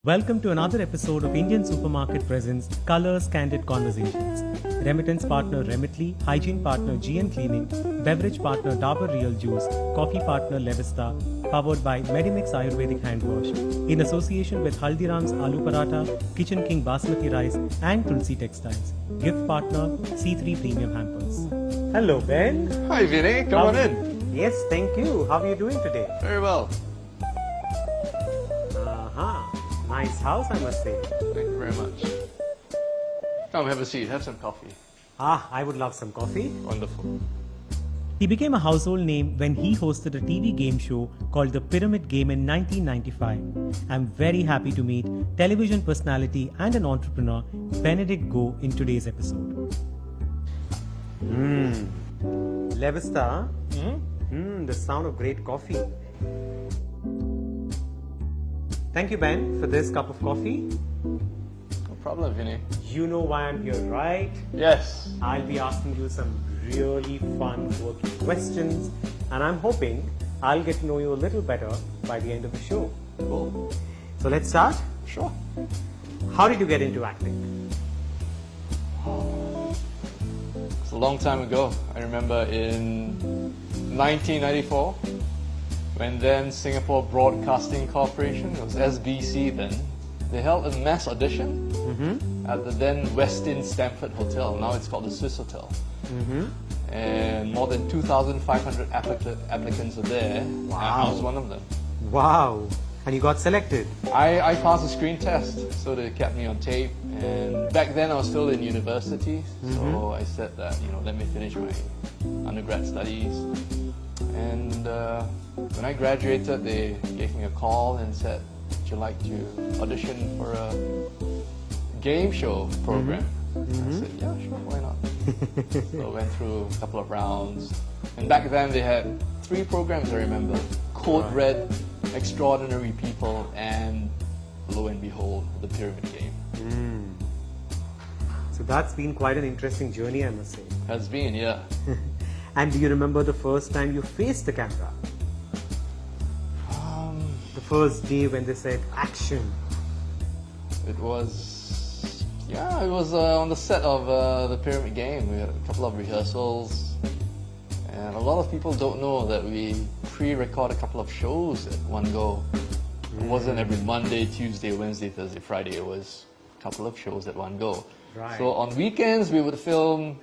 Welcome to another episode of Indian Supermarket Presents Colors Candid Conversations. Remittance partner Remitly, hygiene partner GN Cleaning, beverage partner Dabur Real Juice, coffee partner Levista, powered by Medimix Ayurvedic Hand Wash, in association with Haldiram's Aloo Paratha, Kitchen King Basmati Rice and Tulsi Textiles. Gift partner C3 Premium Hampers. Hello Ben. Hi Vinay, come on in. Yes, thank you. How are you doing today? Very well. Nice house, I must say. Thank you very much. Come have a seat, have some coffee. I would love some coffee. Wonderful. He became a household name when he hosted a TV game show called The Pyramid Game in 1995. I'm very happy to meet television personality and an entrepreneur, Benedict Goh, in today's episode. Levista. The sound of great coffee. Thank you, Ben, for this cup of coffee. No problem, Vinay. You know why I'm here, right? Yes. I'll be asking you some really fun, working questions, and I'm hoping I'll get to know you a little better by the end of the show. Cool. So let's start. Sure. How did you get into acting? It's a long time ago. I remember in 1994, when then Singapore Broadcasting Corporation, it was SBC then, they held a mass audition at the then Westin Stamford Hotel. Now it's called the Swiss Hotel. And more than 2,500 applicants were there. Wow. And I was one of them. Wow. And you got selected? I passed the screen test, so they kept me on tape. And back then I was still in university, so I said that, let me finish my undergrad studies. And when I graduated, they gave me a call and said, would you like to audition for a game show program? I said, yeah, sure, why not? So I went through a couple of rounds. And back then they had 3 programs, I remember. Code Red, Extraordinary People, and lo and behold, The Pyramid Game. So that's been quite an interesting journey, I must say. Has been, yeah. And do you remember the first time you faced the camera? The first day when they said action. It was on the set of The Pyramid Game. We had a couple of rehearsals. And a lot of people don't know that we pre-record a couple of shows at one go. It wasn't every Monday, Tuesday, Wednesday, Thursday, Friday. It was a couple of shows at one go. Right. So on weekends, we would film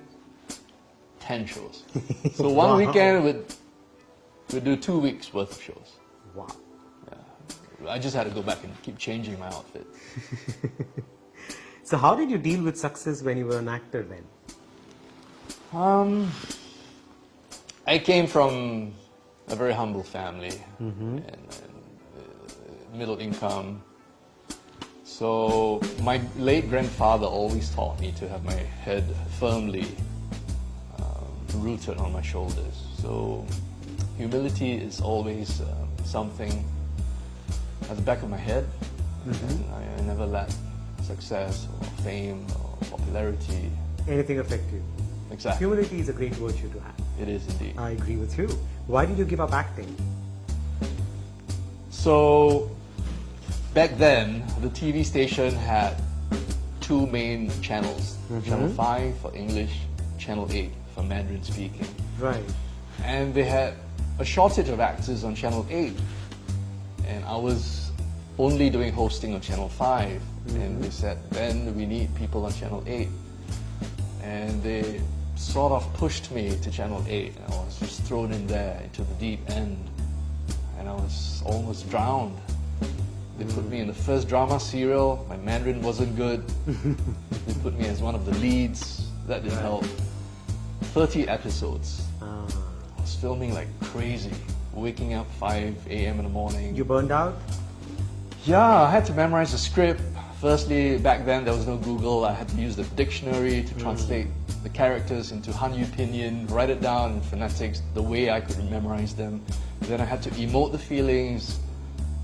10 shows. So one weekend we'd do 2 weeks worth of shows. Wow. Yeah. I just had to go back and keep changing my outfit. So how did you deal with success when you were an actor then? I came from a very humble family and middle income. So my late grandfather always taught me to have my head firmly rooted on my shoulders. So humility is always something at the back of my head, and I never let success or fame or popularity. Anything affect you? Exactly. Humility is a great virtue to have. It is indeed. I agree with you. Why did you give up acting? So back then, the TV station had 2 main channels. Channel 5 for English, Channel 8 for Mandarin speaking. Right. And they had a shortage of actors on Channel 8. And I was only doing hosting on Channel 5. And they said, then we need people on Channel 8. And they sort of pushed me to Channel 8. And I was just thrown in there into the deep end. And I was almost drowned. They put me in the first drama serial. My Mandarin wasn't good. They put me as one of the leads. That didn't help. 30 episodes. I was filming like crazy. Waking up 5 a.m. in the morning. You burned out? Yeah, I had to memorize the script. Firstly, back then there was no Google. I had to use the dictionary to translate the characters into Hanyu Pinyin, write it down in phonetics the way I could memorize them. Then I had to emote the feelings.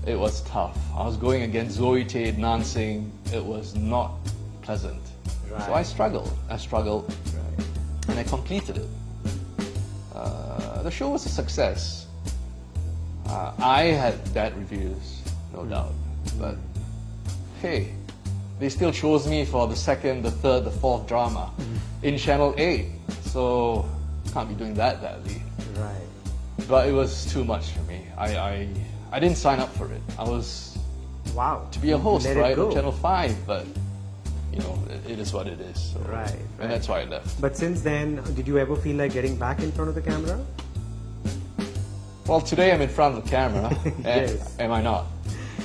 It was tough. I was going against Zoe Tay, Nansing. It was not pleasant. Right. So I struggled. And I completed it. The show was a success. I had bad reviews, no doubt, but hey, they still chose me for the second, the third, the fourth drama in Channel 8. So can't be doing that badly. Right. But it was too much for me. I didn't sign up for it. I was Wow. to be a host, Let it right, go. on Channel 5, but you know, it is what it is. So, Right. And that's why I left. But since then, did you ever feel like getting back in front of the camera? Well, today I'm in front of the camera. Yes. Am I not?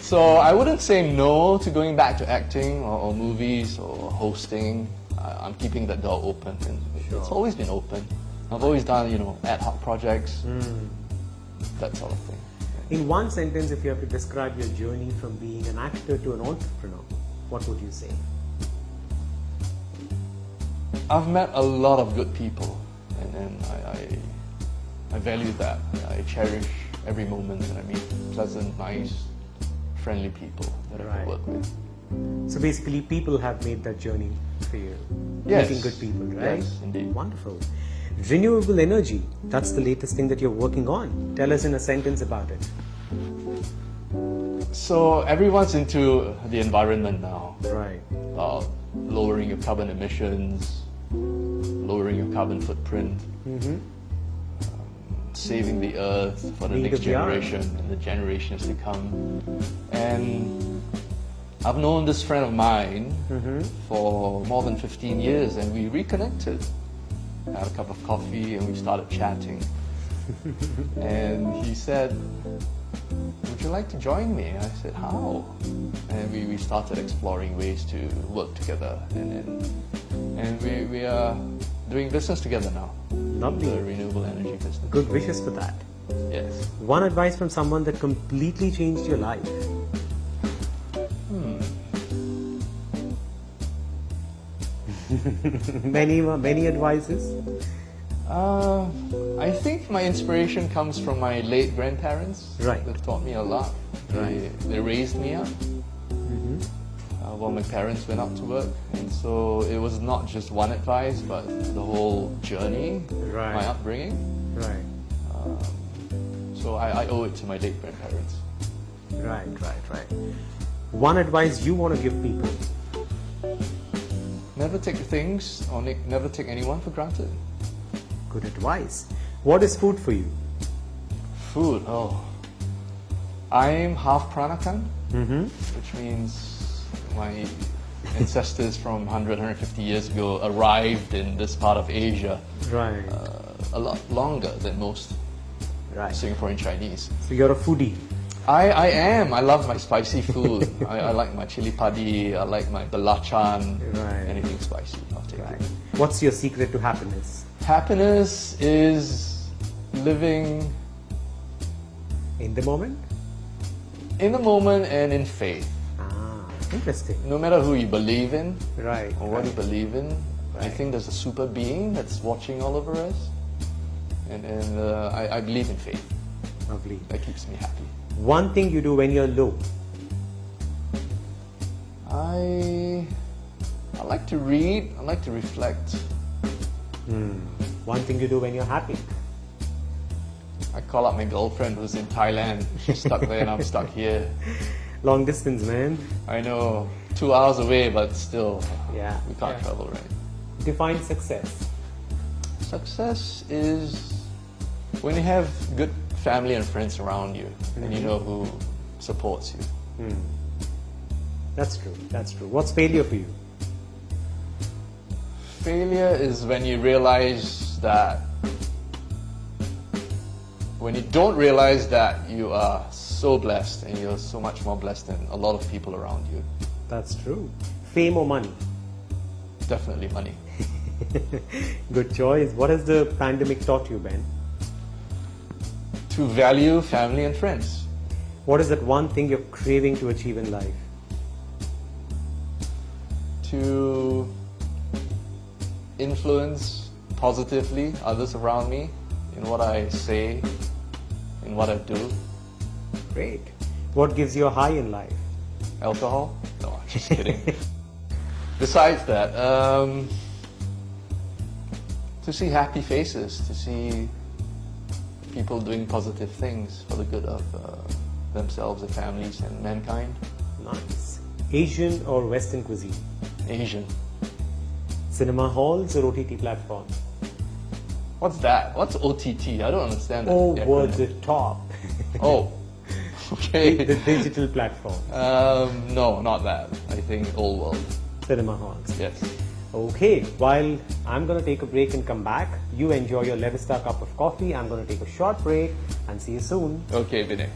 So I wouldn't say no to going back to acting or movies or hosting. I'm keeping that door open, and it's always been open. I've always done, you know, ad hoc projects, that sort of thing. In one sentence, if you have to describe your journey from being an actor to an entrepreneur, what would you say? I've met a lot of good people, and I value that. I cherish every moment that I meet pleasant, nice, friendly people that I Right. can work with. So basically, people have made that journey for you. Yes. Meeting good people, right? Yes, indeed. Wonderful. Renewable energy, that's the latest thing that you're working on. Tell us in a sentence about it. So everyone's into the environment now. Right. Lowering your carbon emissions, lowering your carbon footprint, saving the earth for the Need next of the hour. generation and the generations to come. And I've known this friend of mine for more than 15 years, and we reconnected. Had a cup of coffee and we started chatting. And he said, would you like to join me? I said, how? And we started exploring ways to work together, and we are doing business together now. Lovely. The renewable energy business. Good wishes for that. Yes. One advice from someone that completely changed your life. Many advices. I think my inspiration comes from my late grandparents. Right. They've taught me a lot. They raised me up while my parents went out to work, and so it was not just one advice, but the whole journey, Right. my upbringing. Right. So I owe it to my late grandparents. Right. One advice you want to give people. Never take things or never take anyone for granted. Good advice. What is food for you? Food, oh. I'm half Peranakan, which means my ancestors from 100, 150 years ago arrived in this part of Asia Right. a lot longer than most Right. Singaporean Chinese. So you're a foodie. I am. I love my spicy food. I like my chili padi. I like my belacan. Right. Anything spicy, I'll take Right. it. What's your secret to happiness? Happiness is living In the moment? in the moment and in faith. Interesting. No matter who you believe in Right. or what you believe in, I Right. think there's a super being that's watching all over us. And I believe in faith. Lovely. That keeps me happy. One thing you do when you're low. I like to read. I like to reflect. One thing you do when you're happy. I call up my girlfriend who's in Thailand. She's stuck there and I'm stuck here. Long distance, man. I know, 2 hours away, but still, Yeah. we can't Yeah. travel, right? Define success. Success is when you have good family and friends around you, and you know who supports you. That's true. That's true. What's failure for you? Failure is when you realize that, when you don't realize that you are so blessed and you're so much more blessed than a lot of people around you. That's true. Fame or money? Definitely money. Good choice. What has the pandemic taught you, Ben? To value family and friends. What is that one thing you're craving to achieve in life? To influence positively others around me in what I say, in what I do. Great. What gives you a high in life? Alcohol? No, I'm just kidding. Besides that, to see happy faces, to see people doing positive things for the good of themselves, their families, and mankind. Nice. Asian or Western cuisine? Asian. Cinema halls or OTT platform? What's that? What's OTT? I don't understand that. Over acronym. the top. Oh, okay. The digital platform. No, not that. I think old world. Cinema halls. Yes. Okay, while I'm going to take a break and come back, you enjoy your Levista cup of coffee. I'm going to take a short break and see you soon. Okay, Vinay.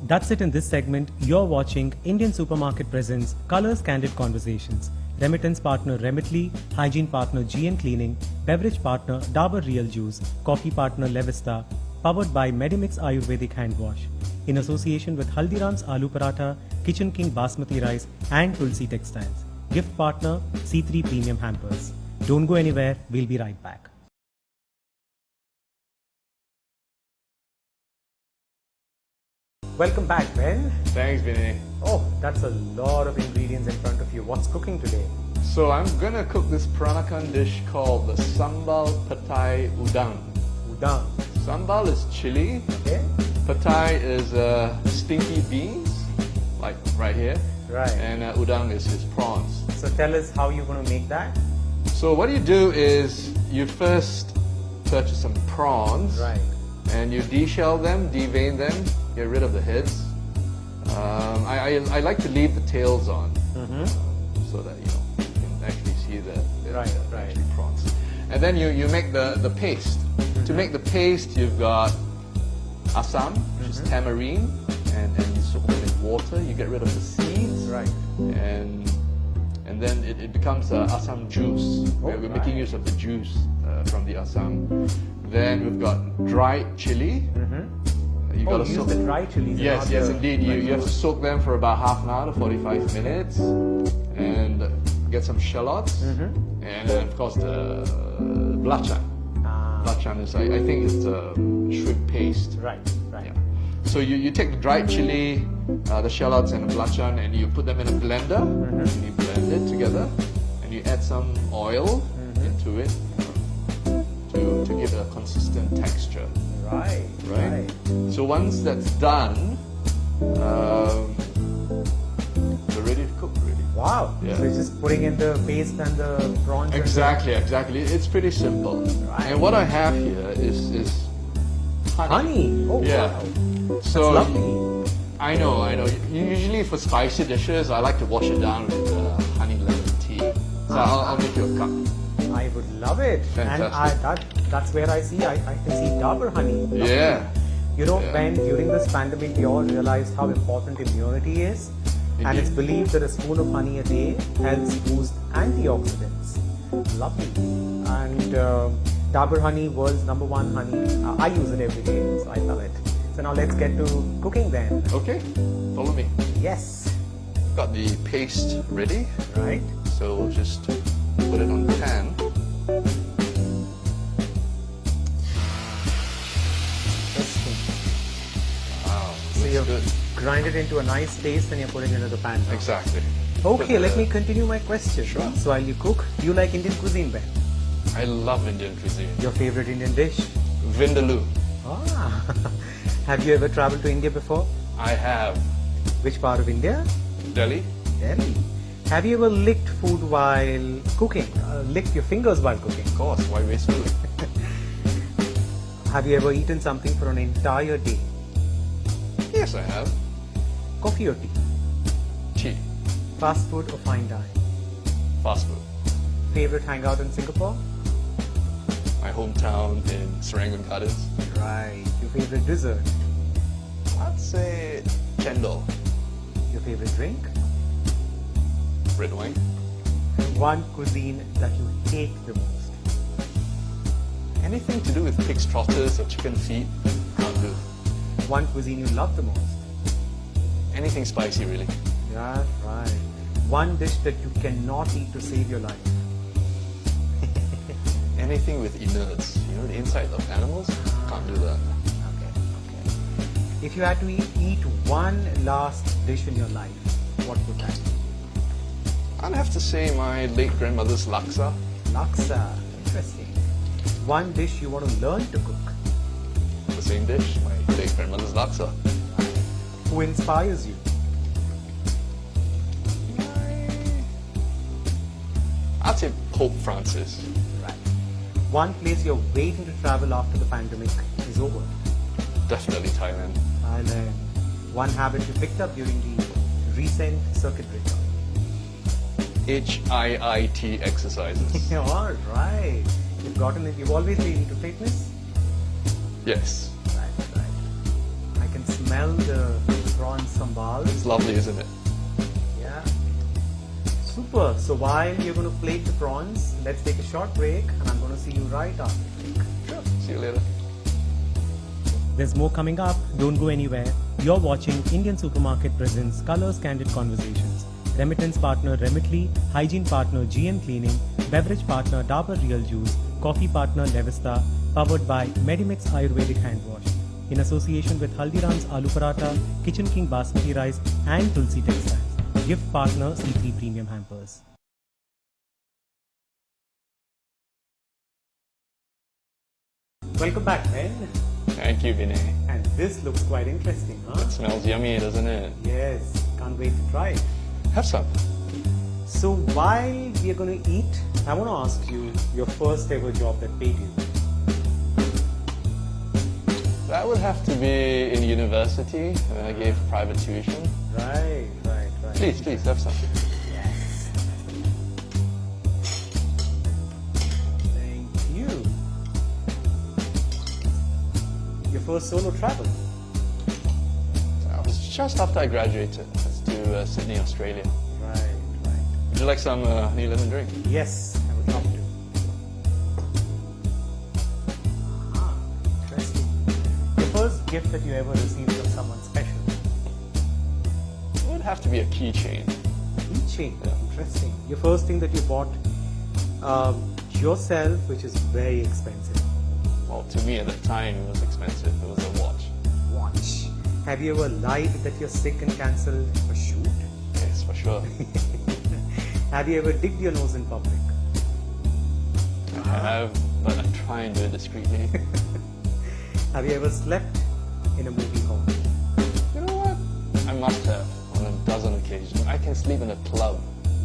That's it in this segment. You're watching Indian Supermarket Presents Colors Candid Conversations. Remittance partner Remitly, hygiene partner GN Cleaning, beverage partner Dabur Real Juice, coffee partner Levista, powered by Medimix Ayurvedic Hand Wash, in association with Haldiram's Aloo Paratha, Kitchen King Basmati Rice and Tulsi Textiles. Gift partner C3 Premium Hampers. Don't go anywhere, we'll be right back. Welcome back, Ben. Thanks, Vinay. Oh, that's a lot of ingredients in front of you. What's cooking today? So I'm gonna cook this Peranakan dish called the Sambal Patai Udang. Udang. Sambal is chili. Okay. Patai is stinky beans, like right here. Right. And udang is his prawns. So tell us how you're going to make that. So what you do is you first purchase some prawns. Right. And you deshell them, devein them, get rid of the heads. I like to leave the tails on, so that you can actually see the actually prawns. And then you make the paste. To make the paste, you've got asam, which is tamarind, and you soak them in water. You get rid of the seeds, Right. and then it becomes asam juice. We're making use of the juice from the asam. Then we've got dried chili. You got to use soak the dry chilies. Yes, yes, indeed. You have to soak them for about half an hour to 45 minutes, and get some shallots, and then of course the belacan. Belacan is, I think it's shrimp paste. Right. Yeah. So you take the dried chili, the shallots and the belacan, and you put them in a blender, and you blend it together, and you add some oil into it to give it a consistent texture. Right. So once that's done, they're ready to cook, really. Wow. Yeah. So it's just putting in the paste and the prawns. Exactly. It's pretty simple. Right. And what I have here is honey. Oh, Yeah. wow. So That's lovely. I know. Usually for spicy dishes, I like to wash it down with honey lemon tea. So I'll make you a cup. I would love it. Fantastic. And that's where I can see Dabur honey. Lovely. Yeah. You know, Yeah. when during this pandemic we all realized how important immunity is, and Indeed. it's believed that a spoon of honey a day helps boost antioxidants. Lovely. And Dabur honey, world's #1 honey. I use it every day, so I love it. So now let's get to cooking then. Okay. Follow me. Yes. Got the paste ready. Right. So we'll just put it on the pan. Wow, So looks you've good. grind it into a nice paste and you're putting it into the pan now. Exactly. Okay, Put let the- me continue my question. Sure. So while you cook, do you like Indian cuisine, Ben? I love Indian cuisine. Your favorite Indian dish? Vindaloo. Ah. Have you ever traveled to India before? I have. Which part of India? Delhi. Delhi. Have you ever licked food while cooking? Licked your fingers while cooking? Of course, why waste food? Have you ever eaten something for an entire day? Yes, I have. Coffee or tea? Tea. Fast food or fine dining? Fast food. Favorite hangout in Singapore? My hometown in Serangoon Gardens. Right. Your favorite dessert? I'd say chendol. Your favorite drink? Red wine. One cuisine that you hate the most? Anything to do with pig's trotters or chicken feet, can't do. One cuisine you love the most? Anything spicy, really. Yeah, right. One dish that you cannot eat to save your life? Anything with innards, you know, the inside of animals, can't do that. Okay. If you had to eat one last dish in your life, what would that be? I'd have to say my late grandmother's laksa. Laksa. Interesting. One dish you want to learn to cook? The same dish, my late grandmother's laksa. Who inspires you? I'd say Pope Francis. Right. One place you're waiting to travel after the pandemic is over. Definitely Thailand. Thailand. One habit you picked up during the recent circuit breaker. HIIT exercises. All right. You've gotten it. You've always been into fitness. Yes. Right. I can smell the prawn sambal. It's lovely, isn't it? Yeah. Super. So while you're going to plate the prawns, let's take a short break, and I'm going to see you right after the break. Sure. See you later. There's more coming up. Don't go anywhere. You're watching Indian Supermarket Presents Colors Candid Conversations. Remittance partner Remitly, hygiene partner GN Cleaning, beverage partner Dabur Real Juice, coffee partner Levista, powered by Medimix Ayurvedic Hand Wash. In association with Haldiram's Aloo Paratha, Kitchen King Basmati Rice and Tulsi Textiles. Gift partner C3 Premium Hampers. Welcome back, Ben. Thank you, Vinay. And this looks quite interesting, huh? It smells yummy, doesn't it? Yes, can't wait to try it. Have some. So while we are going to eat, I want to ask you your first ever job that paid you. That would have to be in university when I gave private tuition. Right. Please, have some. Yes. Thank you. Your first solo travel. That was just after I graduated. That's to Sydney, Australia. Right. Would you like some New Lemon drink? Yes, I would love to. Interesting. Your first gift that you ever received from someone special. It would have to be a keychain. Keychain. Yeah. Interesting. Your first thing that you bought yourself, which is very expensive. Well, to me at that time it was expensive. It was a watch. Watch. Have you ever lied that you're sick and cancelled a shoot? Yes, for sure. Have you ever digged your nose in public? I have, but I try and do it discreetly. Have you ever slept in a movie hall? You know what? I must have on a dozen occasions. I can sleep in a club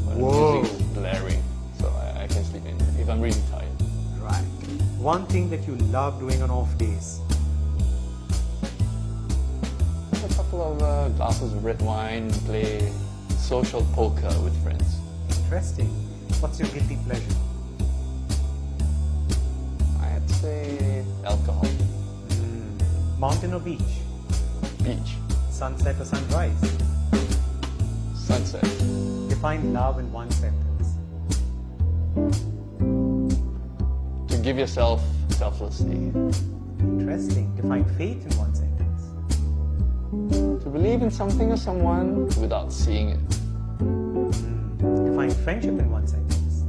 when Whoa. the music is blaring, so I can sleep in if I'm really tired. Right. One thing that you love doing on off days. A couple of glasses of red wine, play social poker with friends. Interesting. What's your guilty pleasure? I'd say alcohol. Mountain or beach? Beach. Sunset or sunrise? Sunset. Define love in one sentence. To give yourself selflessly. Interesting. Define faith in one sentence. To believe in something or someone without seeing it. Define friendship in one sentence.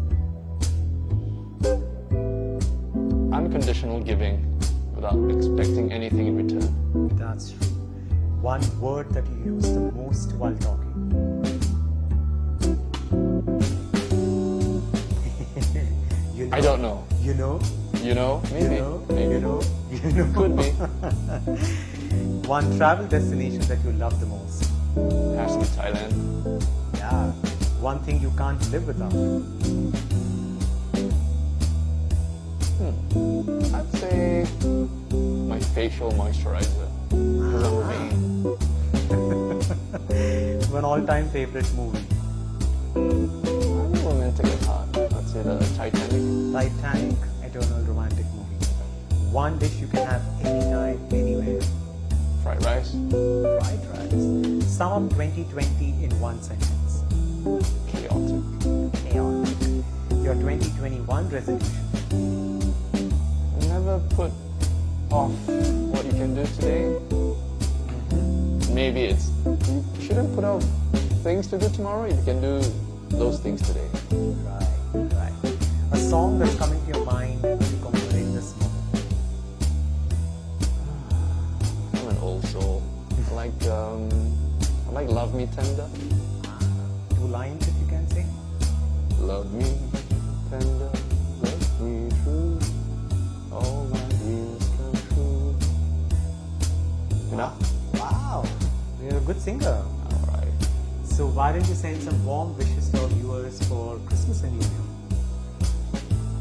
Unconditional giving without expecting anything in return. That's true. One word that you use the most while talking. You know? I don't know. You know? You know? Maybe. You know? Maybe. You know? You know? Could be. One travel destination that you love the most. Has to be Thailand. Yeah. One thing you can't live without. I'd say my facial moisturizer. Because I'm vain. One all-time favorite movie. I'm romantic at heart. I'd say the Titanic. Titanic, eternal romantic movie. One dish you can have anytime, anywhere. Fried rice. Fried rice. Sum up 2020 in one sentence. Chaotic. Chaotic. Your 2021 resolution. Never put off what you can do today. Maybe it's you shouldn't put off things to do tomorrow. You can do those things today. Right. A song that's coming to your mind to commemorate this moment. I'm an old soul. I like Love Me Tender. 2 lines if you can say. Love me tender, love me true. All my dreams come true. Enough? Wow. You're a good singer. Alright. So why don't you send some warm wishes to our viewers for Christmas and New Year?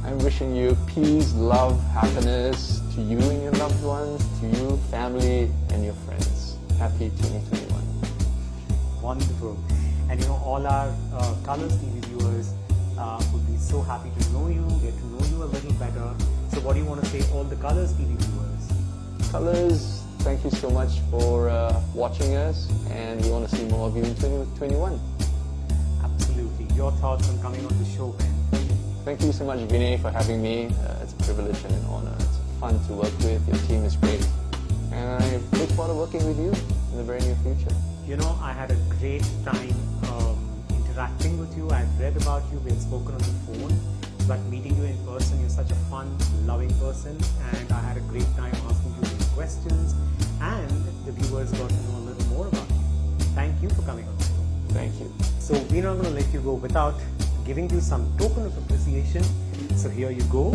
I'm wishing you peace, love, happiness to you and your loved ones, to you, family, and your friends. Happy 2021. Wonderful. And all our Colors TV viewers would be so happy to know you, get to know you a little better. So what do you want to say all the Colors TV viewers? Colors, thank you so much for watching us, and we want to see more of you in 2021. Absolutely. Your thoughts on coming on the show, Ben? Thank you so much, Vinay, for having me. It's a privilege and an honor. It's fun to work with. Your team is great. And I look forward to working with you in the very near future. I had a great time interacting with you. I've read about you, we've spoken on the phone, but meeting you in person, you're such a fun, loving person, and I had a great time asking you these questions, and the viewers got to know a little more about you. Thank you for coming on the show. Thank you. So we're not going to let you go without giving you some token of appreciation. So here you go,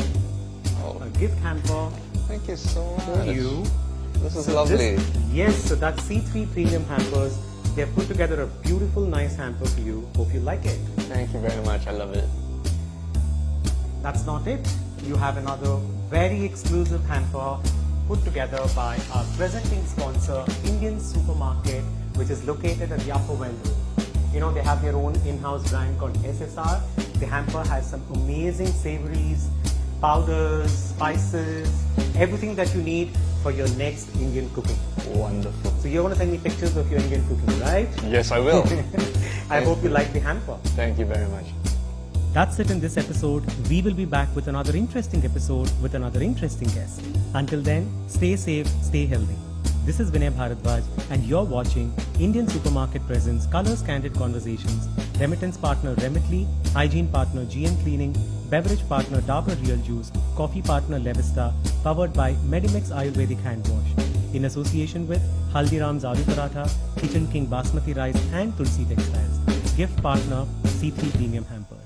a gift hamper Thank you so much. for you. This is lovely. So that's C3 Premium Hampers. They have put together a beautiful, nice hamper for you. Hope you like it. Thank you very much. I love it. That's not it. You have another very exclusive hamper put together by our presenting sponsor, Indian Supermarket, which is located at the Upper Well Road. They have their own in-house brand called SSR. The hamper has some amazing savories, powders, spices, everything that you need for your next Indian cooking. Wonderful. So you're going to send me pictures of your Indian cooking, right? Yes, I will. I hope you like the hamper. Thank you very much. That's it in this episode. We will be back with another interesting episode with another interesting guest. Until then, stay safe, stay healthy. This is Vinay Bharadwaj, and you're watching Indian Supermarket Presents Colors Candid Conversations, remittance partner Remitly, hygiene partner GN Cleaning, beverage partner Dabur Real Juice, coffee partner Levista, powered by Medimix Ayurvedic Hand Wash, in association with Haldiram's Aloo Paratha, Kitchen King Basmati Rice and Tulsi Textiles, gift partner C3 Premium Hamper.